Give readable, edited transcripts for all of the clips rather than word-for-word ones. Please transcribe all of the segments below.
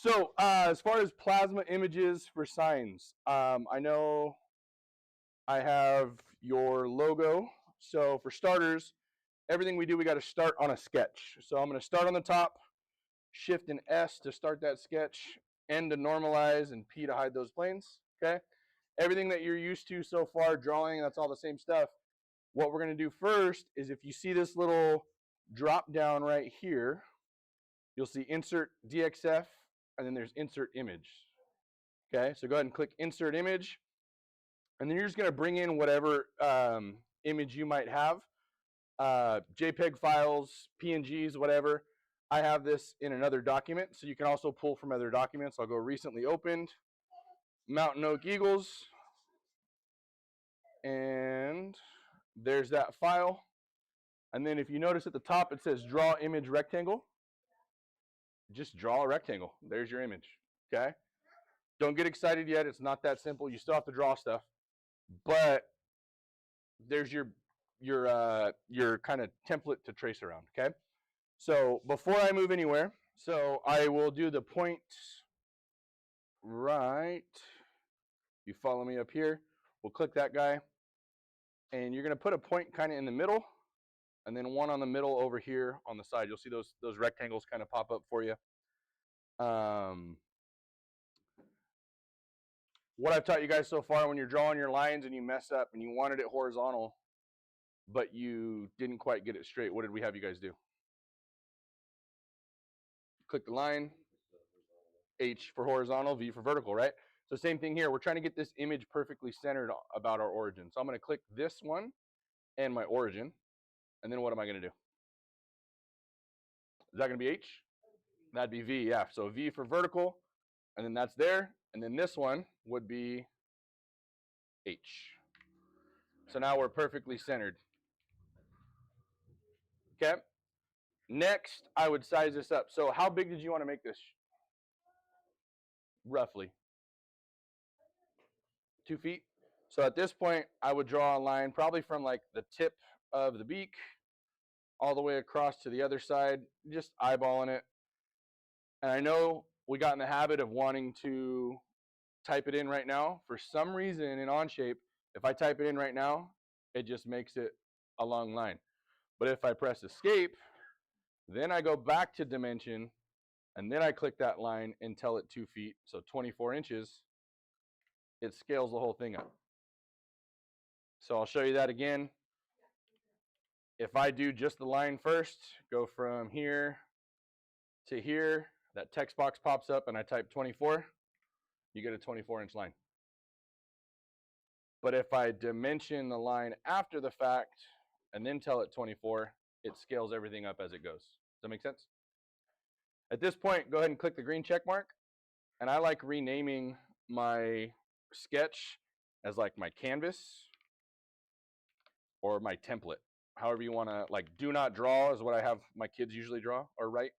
So as far as plasma images for signs, I know I have your logo. So for starters, everything we do, we got to start on a sketch. So I'm going to start on the top, Shift and S to start that sketch, N to normalize, and P to hide those planes. Okay. Everything that you're used to so far, drawing, that's all the same stuff. What we're going to do first is, if you see this little drop down right here, you'll see Insert DXF, and then there's Insert Image. Okay, so go ahead and click Insert Image, and then you're just going to bring in whatever image you might have, JPEG files, PNGs, whatever. I have this in another document, so you can also pull from other documents. I'll go Recently Opened, Mountain Oak Eagles, and there's that file. And then if you notice at the top, it says Draw Image Rectangle. Just draw a rectangle. There's your image, okay? Don't get excited yet. It's not that simple. You still have to draw stuff. But there's your kind of template to trace around, okay? So before I move anywhere, so I will do the point right. You follow me up here. We'll click that guy. And you're going to put a point kind of in the middle, and then one on the middle over here on the side. You'll see those rectangles kind of pop up for you. What I've taught you guys so far, when you're drawing your lines and you mess up and you wanted it horizontal, but you didn't quite get it straight, what did we have you guys do? Click the line, H for horizontal, V for vertical, right? So same thing here. We're trying to get this image perfectly centered about our origin. So I'm going to click this one and my origin, and then what am I going to do? Is that going to be H? That'd be V, yeah. So V for vertical, and then that's there, and then this one would be H. So now we're perfectly centered. Okay. Next, I would size this up. So how big did you want to make this? Roughly 2 feet. So at this point, I would draw a line probably from like the tip of the beak all the way across to the other side, just eyeballing it. And I know we got in the habit of wanting to type it in right now. For some reason in Onshape, if I type it in right now, it just makes it a long line. But if I press Escape, then I go back to Dimension, and then I click that line and tell it 2 feet, so 24 inches, it scales the whole thing up. So I'll show you that again. If I do just the line first, go from here to here, that text box pops up and I type 24, you get a 24-inch line. But if I dimension the line after the fact and then tell it 24, it scales everything up as it goes. Does that make sense? At this point, go ahead and click the green check mark. And I like renaming my sketch as like my canvas or my template. However you want to, like, do not draw is what I have my kids usually draw or write.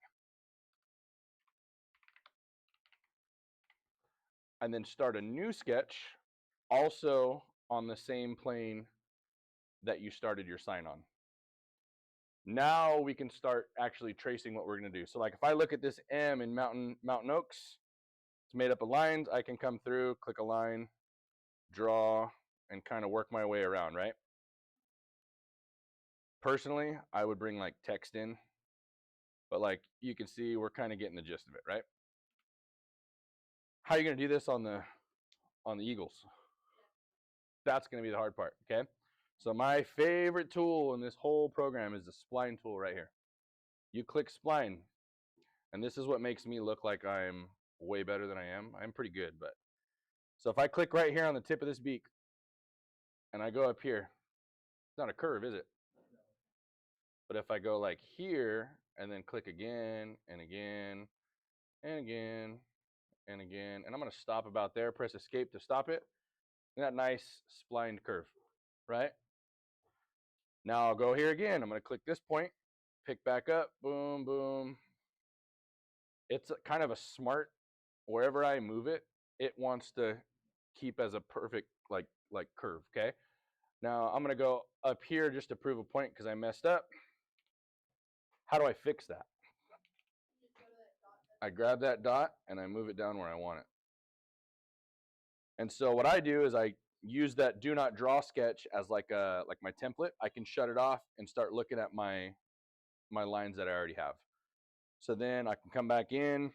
And then start a new sketch also on the same plane that you started your sign on. Now we can start actually tracing what we're going to do. So like if I look at this M in Mountain Oaks, it's made up of lines. I can come through, click a line, draw, and kind of work my way around, right? Personally, I would bring like text in, but like you can see, we're kind of getting the gist of it, right? How are you going to do this on the Eagles? That's going to be the hard part, okay? So my favorite tool in this whole program is the Spline tool right here. You click Spline, and this is what makes me look like I'm way better than I am. I'm pretty good, but so if I click right here on the tip of this beak, and I go up here, it's not a curve, is it? But if I go like here, and then click again, and again, and again, and again, and I'm going to stop about there, press Escape to stop it. Isn't that nice splined curve, right? Now I'll go here again. I'm going to click this point, pick back up, boom, boom. It's kind of a smart, wherever I move it, it wants to keep as a perfect like curve, okay? Now I'm going to go up here just to prove a point because I messed up. How do I fix that? I grab that dot and I move it down where I want it. And so what I do is I use that do not draw sketch as like my template. I can shut it off and start looking at my lines that I already have. So then I can come back in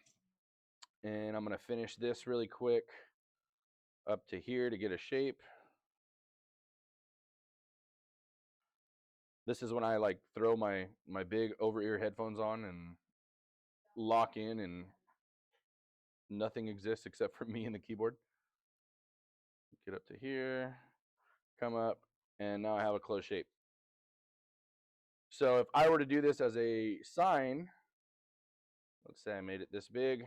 and I'm going to finish this really quick up to here to get a shape. This is when I like throw my big over-ear headphones on and lock in, and nothing exists except for me and the keyboard. Get up to here, come up, and now I have a closed shape. So if I were to do this as a sign, let's say I made it this big,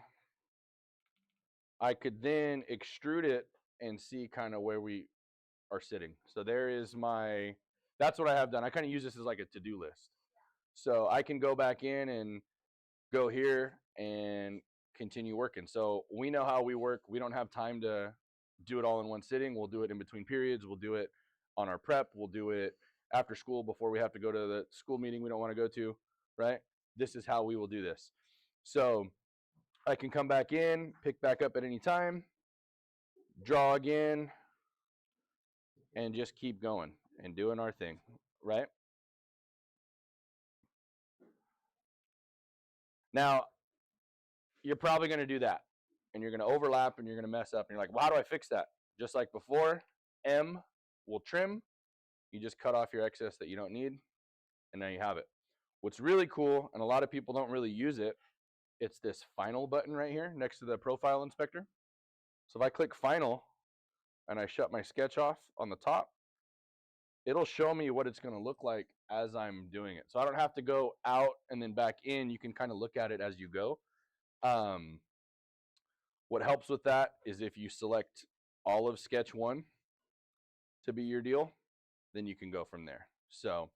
I could then extrude it and see kind of where we are sitting. So there is my, that's what I have done. I kind of use this as like a to-do list. So I can go back in and go here and continue working. So we know how we work. We don't have time to do it all in one sitting. We'll do it in between periods. We'll do it on our prep. We'll do it after school before we have to go to the school meeting we don't want to go to, right? This is how we will do this. So I can come back in, pick back up at any time, draw again, and just keep going and doing our thing, right? Now, you're probably going to do that, and you're going to overlap, and you're going to mess up, and you're like, well, how do I fix that? Just like before, M will trim. You just cut off your excess that you don't need, and now you have it. What's really cool, and a lot of people don't really use it, it's this final button right here next to the profile inspector. So if I click final and I shut my sketch off on the top, it'll show me what it's going to look like as I'm doing it. So I don't have to go out and then back in. You can kind of look at it as you go. What helps with that is if you select all of sketch 1 to be your deal, then you can go from there. So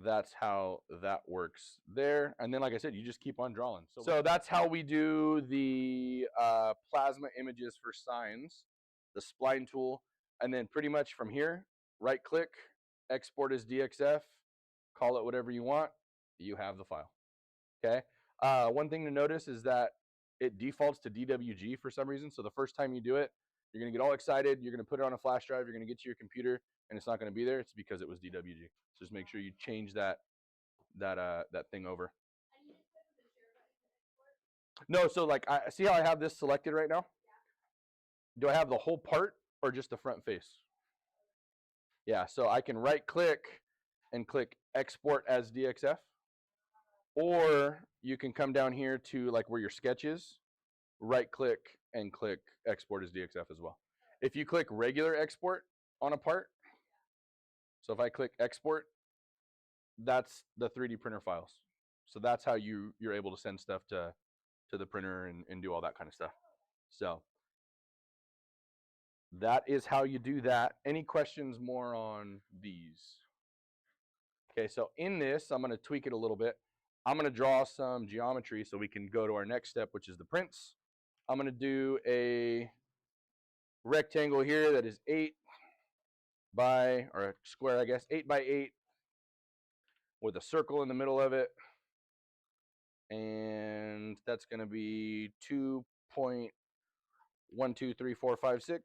that's how that works there. And then, like I said, you just keep on drawing. So that's how we do the plasma images for signs, the spline tool. And then pretty much from here, right click, export as DXF, call it whatever you want, you have the file. Okay. One thing to notice is that it defaults to DWG for some reason. So the first time you do it, you're going to get all excited. You're going to put it on a flash drive. You're going to get to your computer, and it's not going to be there. It's because it was DWG. So just make sure you change that thing over. No, so like I see how I have this selected right now. Do I have the whole part or just the front face? Yeah. So I can right click and click export as DXF, or you can come down here to like where your sketch is, right click and click export as DXF as well. If you click regular export on a part, so if I click export, that's the 3D printer files. So that's how you're able to send stuff to the printer and do all that kind of stuff. So that is how you do that. Any questions more on these? Okay, so in this, I'm going to tweak it a little bit. I'm going to draw some geometry so we can go to our next step, which is the prints. I'm going to do a rectangle here that is 8 by, or a square, I guess, 8 by 8 with a circle in the middle of it. And that's going to be 2.12345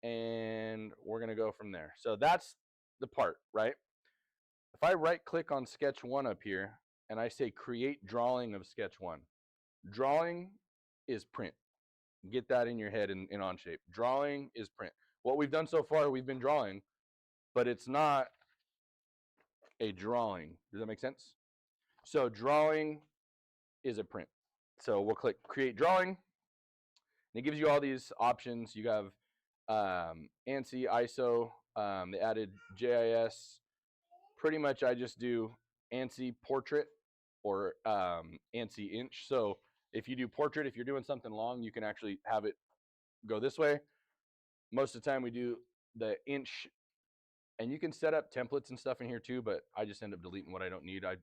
and we're going to go from there. So that's the part, right? If I right click on sketch 1 up here and I say create drawing of sketch 1, drawing is print. Get that in your head in Onshape. Drawing is print. What we've done so far, we've been drawing, but it's not a drawing. Does that make sense? So drawing is a print. So we'll click create drawing, and it gives you all these options. You have ANSI, ISO, they added JIS. Pretty much I just do ANSI portrait or ANSI inch. So if you do portrait, if you're doing something long, you can actually have it go this way. Most of the time we do the inch, and you can set up templates and stuff in here too, but I just end up deleting what I don't need. I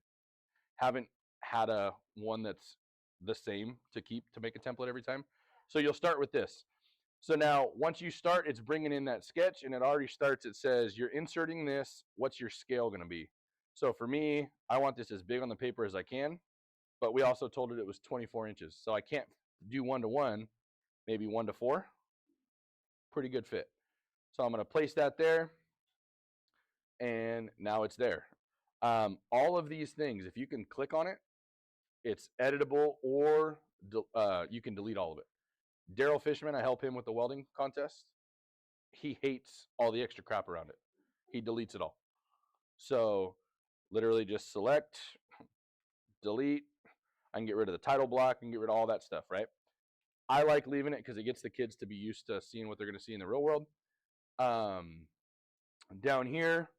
haven't had a one that's the same to keep to make a template every time. So you'll start with this. So now once you start, it's bringing in that sketch, and it already starts. It says you're inserting this. What's your scale going to be? So for me, I want this as big on the paper as I can. but we also told it was 24 inches. So I can't do 1-to-1, maybe 1-to-4. Pretty good fit. So I'm going to place that there, and now it's there. All of these things, if you can click on it, it's editable, or you can delete all of it. Daryl Fishman, I help him with the welding contest. He hates all the extra crap around it. He deletes it all. So literally just select, delete. I can get rid of the title block, I can get rid of all that stuff, right? I like leaving it because it gets the kids to be used to seeing what they're going to see in the real world. Down here,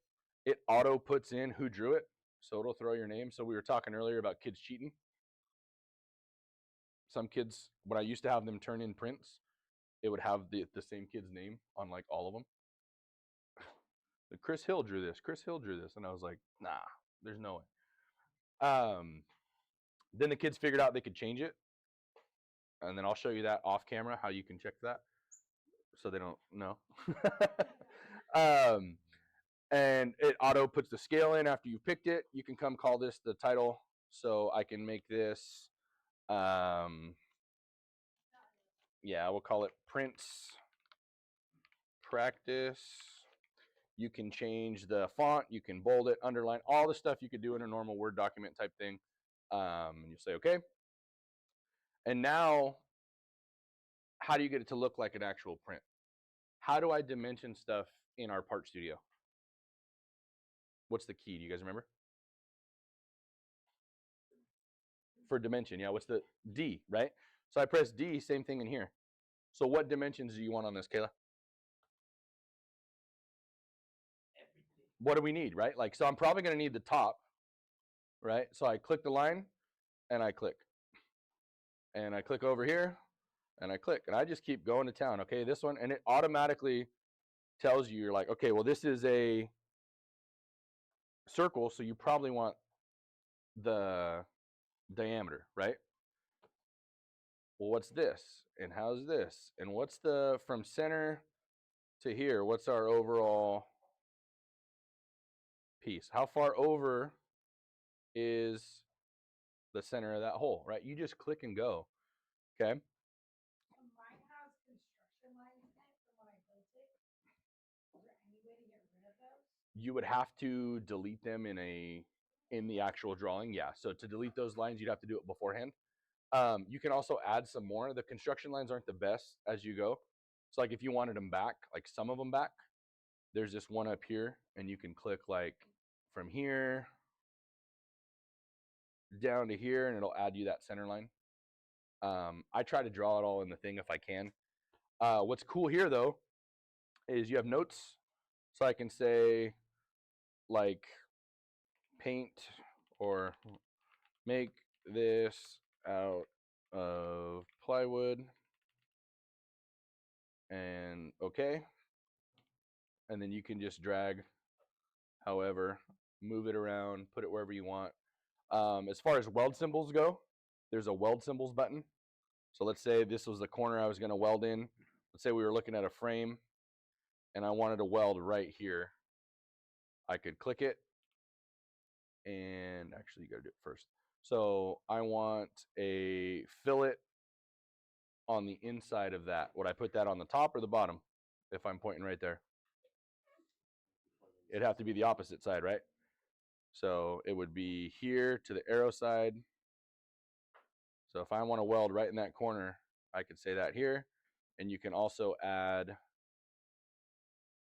it auto puts in who drew it, so it'll throw your name. So we were talking earlier about kids cheating. Some kids, when I used to have them turn in prints, it would have the same kid's name on like all of them. Chris Hill drew this. Chris Hill drew this, and I was like, nah, there's no way. Then the kids figured out they could change it, and then I'll show you that off camera how you can check that, so they don't know. And it auto puts the scale in after you've picked it. You can come call this the title, so I can make this. Yeah, we'll call it Prints Practice. You can change the font, you can bold it, underline, all the stuff you could do in a normal Word document type thing. And you say, okay. And now, how do you get it to look like an actual print? How do I dimension stuff in our part studio? What's the key? Do you guys remember? For dimension, yeah, what's the D, right? So I press D, same thing in here. So what dimensions do you want on this, Kayla? What do we need, right? Like, so I'm probably going to need the top, right? So I click the line, and I click. And I click over here, and I click. And I just keep going to town, okay, this one. And it automatically tells you, you're like, okay, well, this is a circle, so you probably want the diameter, right? Well, what's this? And how's this? And what's the, from center to here, what's our overall piece? How far over is the center of that hole, right? You just click and go, okay? Mine has construction lines in it from when I built it. Is there any way to get rid of those? You would have to delete them in the actual drawing, yeah. So to delete those lines, you'd have to do it beforehand. You can also add some more. The construction lines aren't the best as you go. So like if you wanted them back, like some of them back, there's this one up here, and you can click like from here down to here, and it'll add you that center line. I try to draw it all in the thing if I can. What's cool here though is you have notes, so I can say like paint or make this out of plywood, and okay. And then you can just drag however, move it around, put it wherever you want. As far as weld symbols go, there's a weld symbols button. So let's say this was the corner I was going to weld in. Let's say we were looking at a frame and I wanted to weld right here. I could click it, and actually you got to do it first. So I want a fillet on the inside of that. Would I put that on the top or the bottom if I'm pointing right there? It'd have to be the opposite side, right? So it would be here to the arrow side. So if I want to weld right in that corner, I could say that here. And you can also add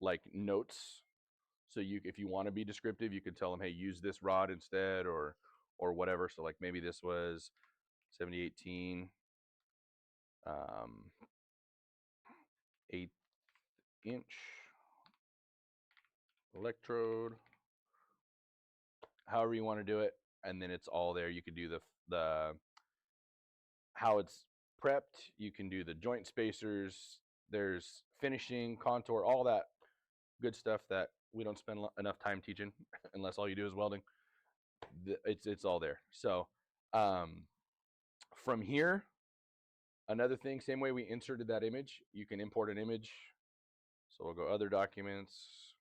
like notes. So if you want to be descriptive, you could tell them, hey, use this rod instead, or whatever. So like maybe this was 7018 1/8" electrode, however you want to do it, and then it's all there. You could do the how it's prepped. You can do the joint spacers. There's finishing, contour, all that good stuff that we don't spend enough time teaching unless all you do is welding. It's all there. So from here, another thing, same way we inserted that image, you can import an image. So we'll go other documents.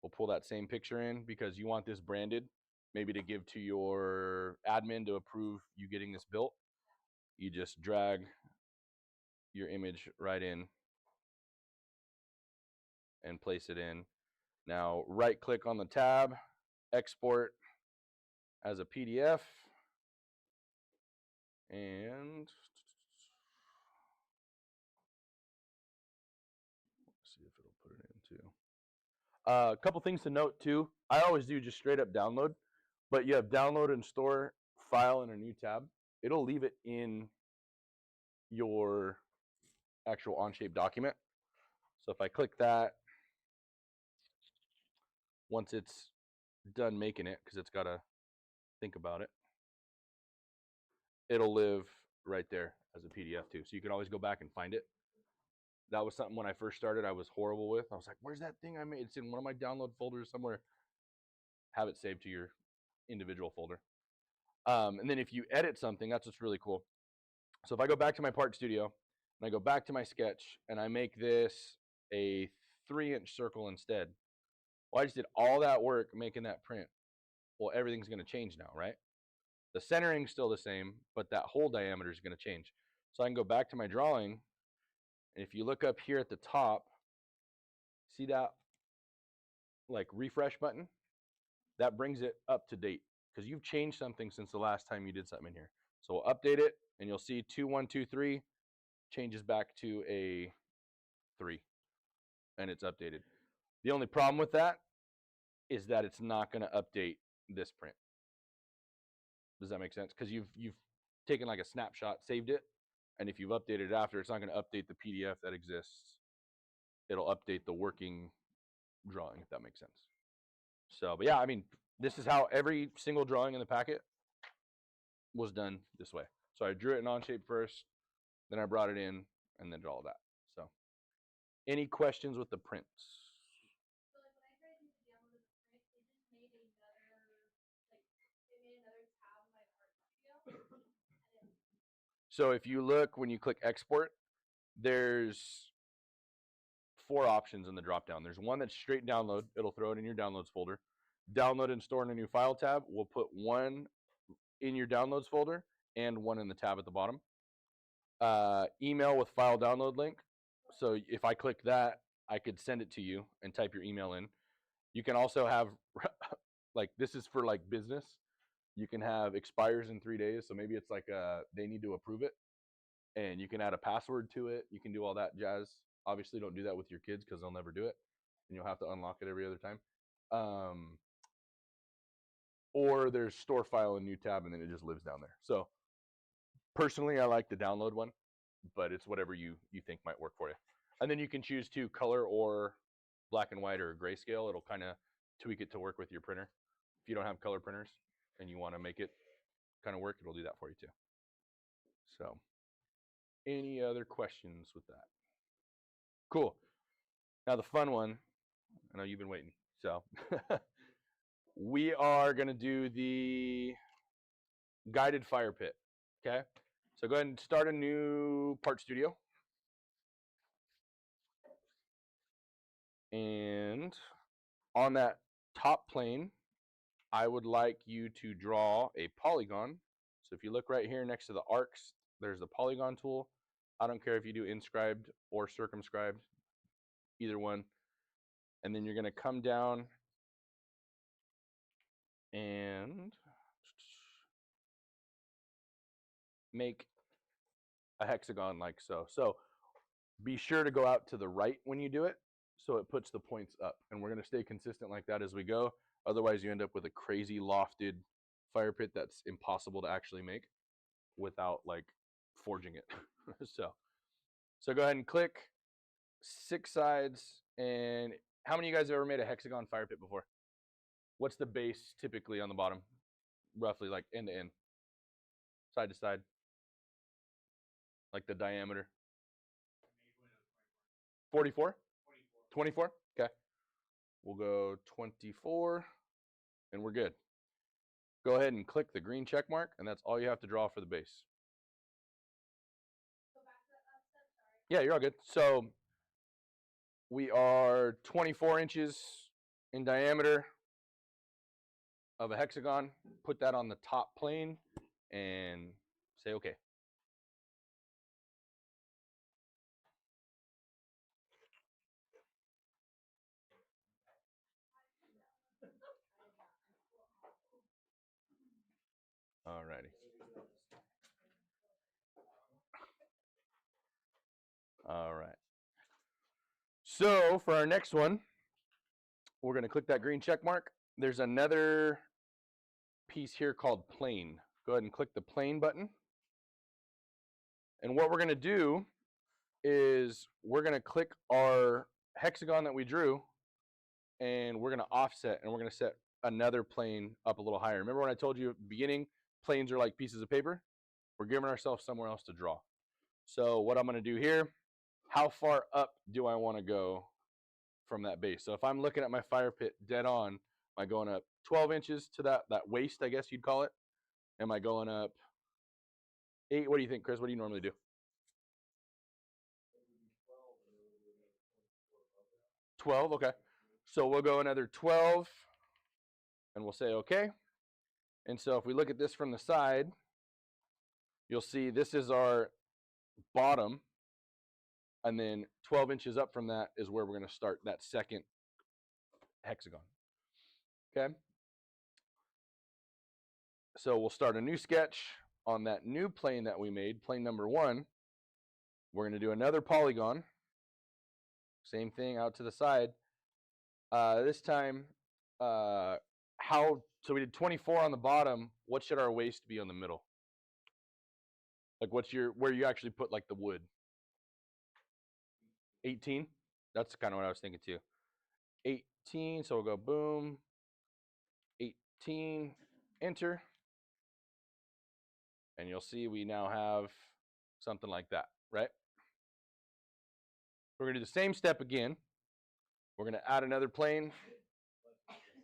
We'll pull that same picture in because you want this branded. maybe to give to your admin to approve you getting this built, you just drag your image right in and place it in. Now right click on the tab, export as a PDF, and let's see if it'll put it in too. A couple things to note too. I always do just straight up download, but you have download and store file in a new tab. It'll leave it in your actual Onshape document. So if I click that, once it's done making it, because it's got to think about it, it'll live right there as a PDF too. So you can always go back and find it. That was something when I first started I was horrible with. I was like, where's that thing I made? It's in one of my download folders somewhere. Have it saved to your individual folder. And then if you edit something, that's what's really cool. So if I go back to my part studio and I go back to my sketch and I make this a 3-inch circle instead, well, I just did all that work making that print. Well, everything's going to change now, right? The centering's still the same, but that hole diameter is going to change. So I can go back to my drawing, and if you look up here at the top, see that like refresh button? That brings it up to date because you've changed something since the last time you did something in here. So we'll update it, and you'll see 2123 changes back to a 3, and it's updated. The only problem with that is that it's not going to update this print. Does that make sense? Because you've taken like a snapshot, saved it, and if you've updated it after, it's not going to update the PDF that exists. It'll update the working drawing, if that makes sense. So, but yeah, I mean, this is how every single drawing in the packet was done this way. So I drew it in Onshape first, then I brought it in, and then did all that. So, any questions with the prints? So like when I tried to download the print, it just made another tab in my art studio. So if you look, when you click export, there's 4 options in the drop down. There's one that's straight download. It'll throw it in your downloads folder. Download and store in a new file tab. We'll put one in your downloads folder and one in the tab at the bottom. Email with file download link. So if I click that, I could send it to you and type your email in. You can also have, like, this is for like business. You can have expires in 3 days. So maybe it's like they need to approve it, and you can add a password to it. You can do all that jazz. Obviously, don't do that with your kids because they'll never do it, and you'll have to unlock it every other time. Or there's store file in new tab, and then it just lives down there. So personally, I like the download one, but it's whatever you think might work for you. And then you can choose to color or black and white or grayscale. It'll kind of tweak it to work with your printer. If you don't have color printers and you want to make it kind of work, it'll do that for you too. So any other questions with that? Cool. Now the fun one, I know you've been waiting. So we are going to do the guided fire pit. Okay. So go ahead and start a new part studio. And on that top plane, I would like you to draw a polygon. So if you look right here next to the arcs, there's the polygon tool. I don't care if you do inscribed or circumscribed, either one. And then you're going to come down and make a hexagon like so. So be sure to go out to the right when you do it, so it puts the points up. And we're going to stay consistent like that as we go. Otherwise, you end up with a crazy lofted fire pit that's impossible to actually make without like forging it. So go ahead and click 6 sides. And how many of you guys have ever made a hexagon fire pit before? What's the base typically on the bottom? Roughly like end to end, side to side, like the diameter. 44? 24? Okay. We'll go 24 and we're good. Go ahead and click the green check mark, and that's all you have to draw for the base. Go back to that last step, sorry. Yeah, you're all good. So we are 24 inches in diameter. of a hexagon, put that on the top plane, and say okay. Alrighty. All right. So for our next one, we're going to click that green check mark. There's another piece here called plane. Go ahead and click the plane button. And what we're going to do is we're going to click our hexagon that we drew, and we're going to offset, and we're going to set another plane up a little higher. Remember when I told you at the beginning, planes are like pieces of paper? We're giving ourselves somewhere else to draw. So what I'm going to do here, how far up do I want to go from that base? So if I'm looking at my fire pit dead on, am I going up 12 inches to that waist, I guess you'd call it? Am I going up 8? What do you think, Chris? What do you normally do? 12, okay. So we'll go another 12, and we'll say okay. And so if we look at this from the side, you'll see this is our bottom, and then 12 inches up from that is where we're going to start that second hexagon. Okay? So we'll start a new sketch on that new plane that we made, plane number 1. We're going to do another polygon. Same thing out to the side. This time, so we did 24 on the bottom. What should our waist be on the middle? Like where you actually put like the wood? 18? That's kind of what I was thinking too. 18, so we'll go boom, 18, enter. And you'll see we now have something like that, right? We're gonna do the same step again. We're gonna add another plane,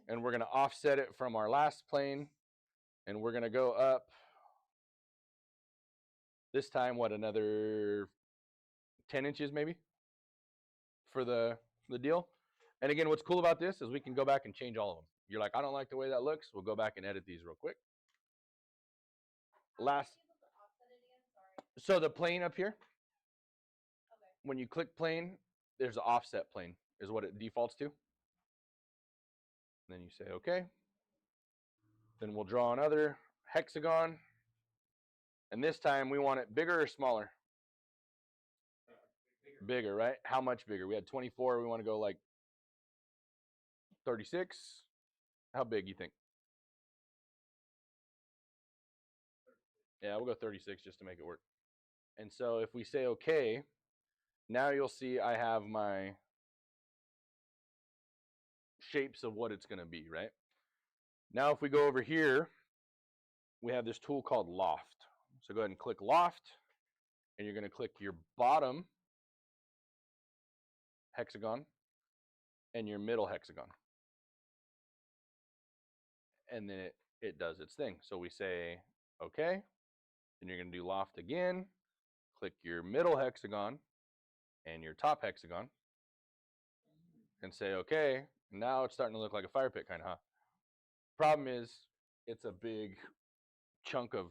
and we're gonna offset it from our last plane, and we're gonna go up, this time, what, another 10 inches maybe for the deal. And again, what's cool about this is we can go back and change all of them. You're like, I don't like the way that looks. We'll go back and edit these real quick. So the plane up here, when you click plane, there's an offset plane is what it defaults to. And then you say okay. Then we'll draw another hexagon. And this time we want it bigger or smaller? Bigger, right? How much bigger? We had 24. We want to go like 36. How big you think? Yeah, we'll go 36 just to make it work. And so if we say okay, now you'll see I have my shapes of what it's going to be, right? Now if we go over here, we have this tool called loft. So go ahead and click loft, and you're going to click your bottom hexagon and your middle hexagon. And then it does its thing. So we say okay, then you're going to do loft again, click your middle hexagon and your top hexagon, and say okay. Now it's starting to look like a fire pit kind of, huh? Problem is, it's a big chunk of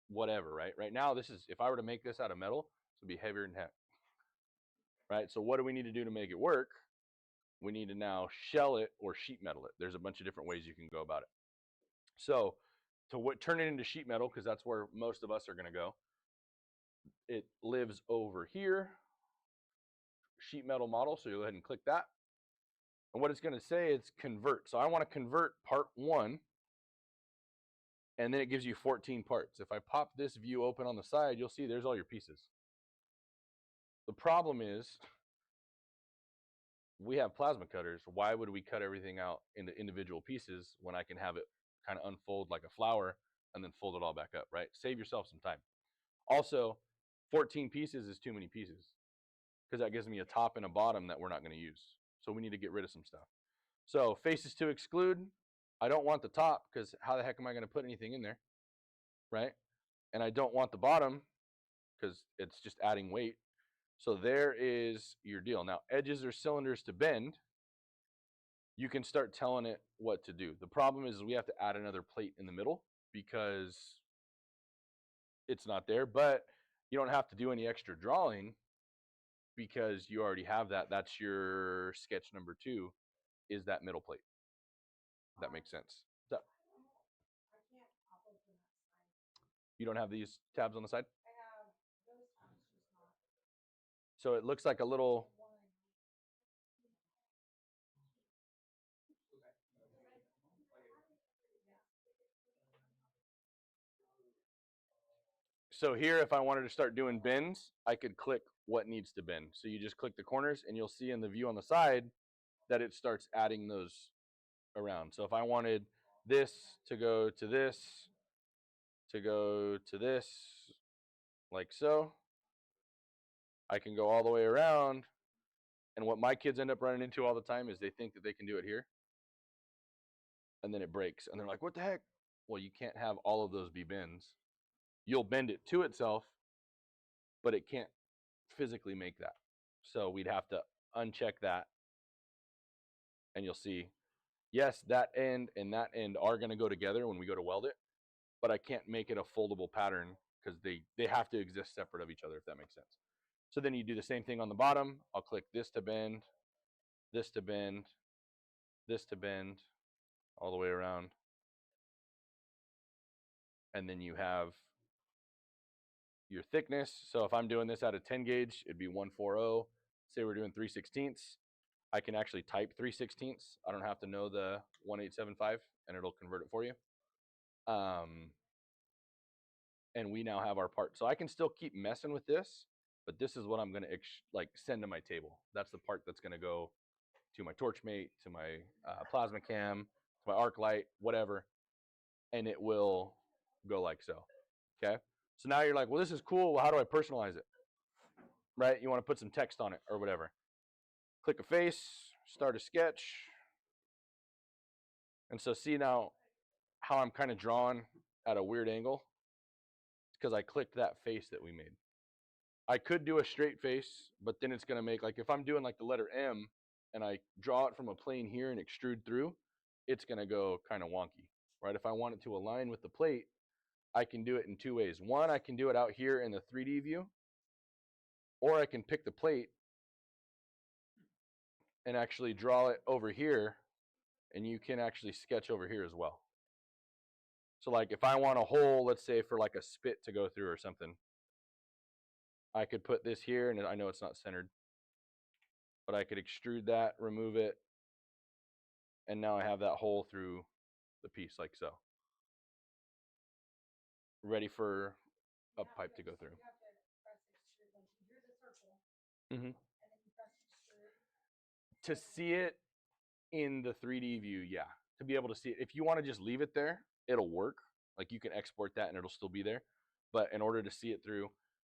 whatever, right? Right now, this is, if I were to make this out of metal, this would be heavier than heck, right? So what do we need to do to make it work? We need to now shell it or sheet metal it. There's a bunch of different ways you can go about it. So to turn it into sheet metal, because that's where most of us are going to go, it lives over here, sheet metal model. So you go ahead and click that. And what it's going to say is convert. So I want to convert part 1, and then it gives you 14 parts. If I pop this view open on the side, you'll see there's all your pieces. The problem is we have plasma cutters. Why would we cut everything out into individual pieces when I can have it kind of unfold like a flower and then fold it all back up, right? Save yourself some time. Also, 14 pieces is too many pieces because that gives me a top and a bottom that we're not going to use. So we need to get rid of some stuff. So faces to exclude. I don't want the top because how the heck am I going to put anything in there, right? And I don't want the bottom because it's just adding weight. So there is your deal. Now, edges are cylinders to bend. you can start telling it what to do. The problem is we have to add another plate in the middle because it's not there, but you don't have to do any extra drawing because you already have that. That's your sketch number 2, is that middle plate. If that makes sense. So, I can't pop open that side. you don't have these tabs on the side? I have those tabs, just not So it looks like a little, one. so here if I wanted to start doing bends, I could click what needs to bend. So you just click the corners and you'll see in the view on the side that it starts adding those around. So if I wanted this to go to this, to go to this, like so, I can go all the way around. And what my kids end up running into all the time is they think that they can do it here, and then it breaks. And they're like, what the heck? Well, you can't have all of those be bends. You'll bend it to itself, but it can't physically make that. So we'd have to uncheck that, and you'll see, yes, that end and that end are going to go together when we go to weld it, but I can't make it a foldable pattern because they have to exist separate of each other, if that makes sense. So then you do the same thing on the bottom. I'll click this to bend, this to bend, this to bend, all the way around. And then you have your thickness. So if I'm doing this at a 10 gauge, it'd be 140. Say we're doing 3/16. I can actually type 3/16. I don't have to know the 1875, and it'll convert it for you. And we now have our part. So I can still keep messing with this, but this is what I'm going to like send to my table. That's the part that's going to go to my Torchmate, to my plasma cam, to my arc light, whatever, and it will go like so. Okay. So now you're like, well, this is cool. Well, how do I personalize it? Right? You want to put some text on it or whatever. Click a face, start a sketch. And so see now how I'm kind of drawn at a weird angle? Because I clicked that face that we made. I could do a straight face, but then it's going to make, like, if I'm doing like the letter M and I draw it from a plane here and extrude through, it's going to go kind of wonky, right? If I want it to align with the plate, I can do it in 2 ways. One, I can do it out here in the 3D view, or I can pick the plate and actually draw it over here, and you can actually sketch over here as well. So like if I want a hole, let's say for like a spit to go through or something, I could put this here, and I know it's not centered, but I could extrude that, remove it, and now I have that hole through the piece like so. Ready for a pipe to go through. You have to press extrude, like you drew the circle, Mm-hmm. and then you press extrude. To see it in the 3D view, yeah. To be able to see it. If you want to just leave it there, it'll work. Like you can export that and it'll still be there. But in order to see it through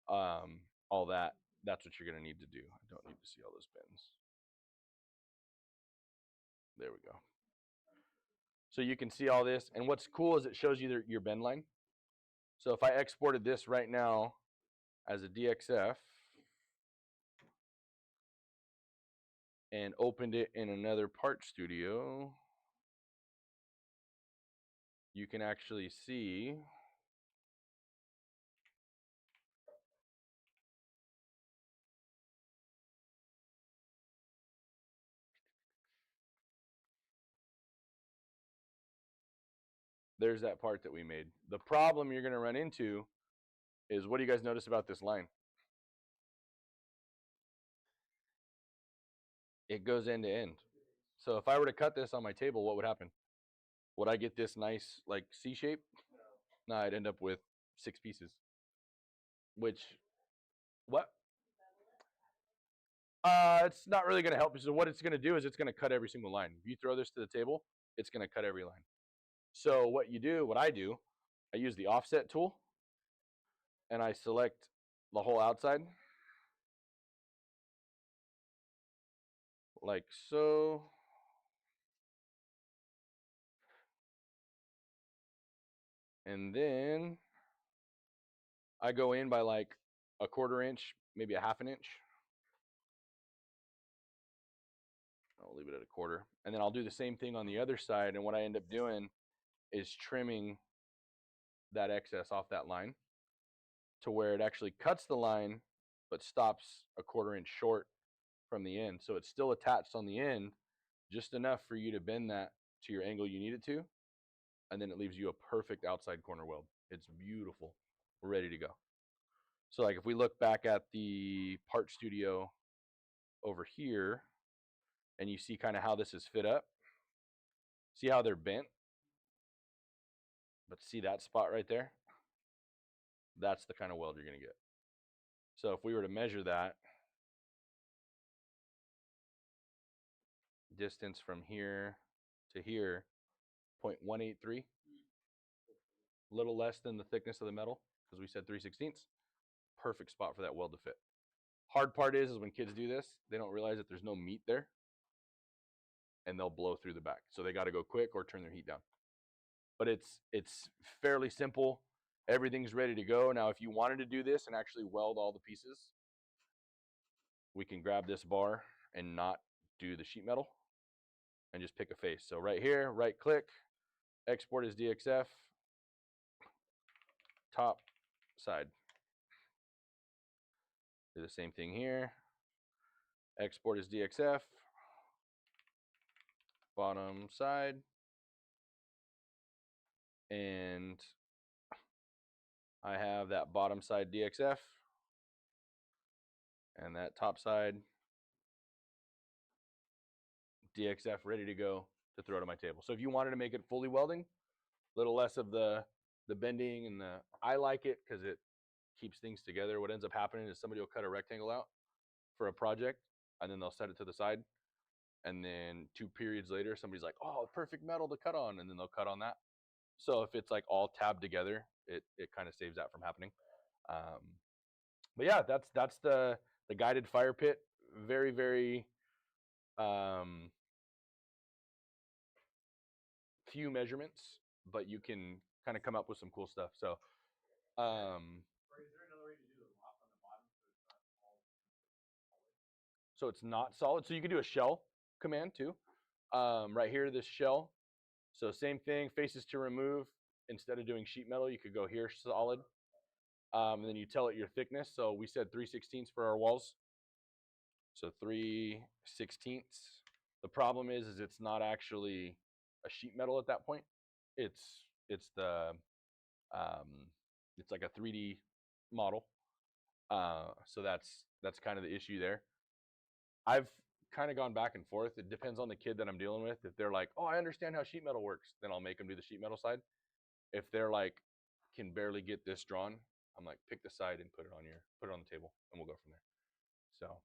all that, that's what you're going to need to do. I don't need to see all those bends. There we go. So you can see all this. And what's cool is it shows you your bend line. So if I exported this right now as a DXF and opened it in another part studio, you can actually see there's that part that we made. The problem you're going to run into is, what do you guys notice about this line? It goes end to end. So if I were to cut this on my table, what would happen? Would I get this nice like C shape? No, I'd end up with 6 pieces. Which, what? It's not really going to help you. So what it's going to do is it's going to cut every single line. If you throw this to the table, it's going to cut every line. So what I do, I use the offset tool, and I select the whole outside, like so. And then I go in by like a 1/4 inch, maybe a 1/2 inch. I'll leave it at a 1/4. And then I'll do the same thing on the other side. And what I end up doing is trimming that excess off that line to where it actually cuts the line, but stops a 1/4 inch short from the end. So it's still attached on the end, just enough for you to bend that to your angle you need it to. And then it leaves you a perfect outside corner weld. It's beautiful. We're ready to go. So like if we look back at the part studio over here, and you see kind of how this is fit up, see how they're bent, but see that spot right there? That's the kind of weld you're going to get. So if we were to measure that distance from here to here, 0.183, a little less than the thickness of the metal, because we said 3/16, perfect spot for that weld to fit. Hard part is when kids do this, they don't realize that there's no meat there, and they'll blow through the back. So they got to go quick or turn their heat down. But it's fairly simple. Everything's ready to go. Now, if you wanted to do this and actually weld all the pieces, we can grab this bar and not do the sheet metal and just pick a face. So right here, right click, export as DXF, top side. Do the same thing here. Export as DXF, bottom side. And I have that bottom side DXF and that top side DXF ready to go to throw to my table. So if you wanted to make it fully welding, a little less of the bending and I like it because it keeps things together. What ends up happening is somebody will cut a rectangle out for a project and then they'll set it to the side. And then 2 periods later, somebody's like, oh, perfect metal to cut on. And then they'll cut on that. So if it's like all tabbed together, it kind of saves that from happening. But yeah, that's the guided fire pit. Very, very few measurements, but you can kind of come up with some cool stuff. So so it's not solid. So you can do a shell command too. Right here, this shell. So same thing, faces to remove. Instead of doing sheet metal, you could go here solid. And then you tell it your thickness. So we said 3/16 for our walls. So 3/16. The problem is it's not actually a sheet metal at that point. It's the it's like a 3D model. So that's kind of the issue there. I've kind of gone back and forth. It depends on the kid that I'm dealing with. If they're like, oh, I understand how sheet metal works, then I'll make them do the sheet metal side. If they're like, can barely get this drawn, I'm like, pick the side and put it on the table, and we'll go from there. So